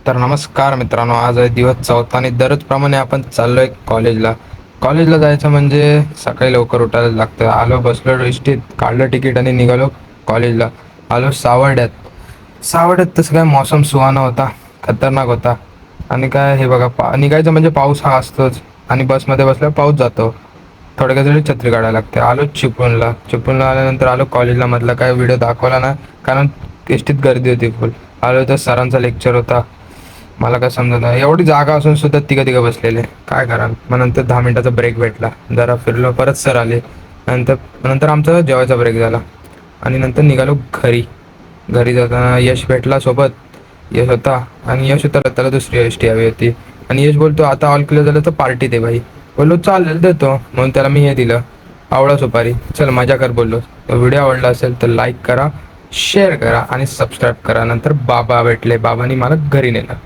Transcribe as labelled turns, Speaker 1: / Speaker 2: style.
Speaker 1: तर नमस्कार मित्रांनो, आज आहे दिवस चौथा आणि दररोजप्रमाणे आपण चाललोय कॉलेजला. कॉलेजला जायचं म्हणजे सकाळी लवकर उठायला लागतं. आलो, बसलो एसटीत, काढलं तिकीट आणि निघालो कॉलेजला. आलो सावर्ड्यात. सावर्ड्यात तसं काय मौसम सुहाना होता, खतरनाक होता. आणि काय हे बघा, निघायचं म्हणजे पाऊस हा असतोच आणि बसमध्ये बसल्यावर पाऊस जातो. थोडक्यात वेळी छत्री काढायला लागते. आलो चिपळूणला. चिपळूणला आल्यानंतर आलो कॉलेजला. मधला काय व्हिडिओ दाखवला ना, कारण एसटीत गर्दी होती फुल. आलो तर सरांचा लेक्चर होता. मला काय समजत नाही, एवढी जागा असून सुद्धा तिघं तिघं बसलेले, काय करा. मग नंतर 10 मिनिटाचा ब्रेक भेटला, जरा फिरलो, परत सर आले. नंतर नंतर आमचा जेवायचा ब्रेक झाला आणि नंतर निघालो घरी. घरी जाताना यश भेटला सोबत. यश होता आणि यश होता, त्याला दुसरी एस टी हवी होती. आणि यश बोलतो आता ऑल क्लिअर झालं तर पार्टी दे भाई. बोललो चालेल देतो. म्हणून त्याला मी हे दिलं, आवळा सुपारी. चल मजा कर बोललो. व्हिडिओ आवडला असेल तर लाईक करा, शेअर करा आणि सबस्क्राईब करा. नंतर बाबा भेटले, बाबांनी मला घरी नेलं.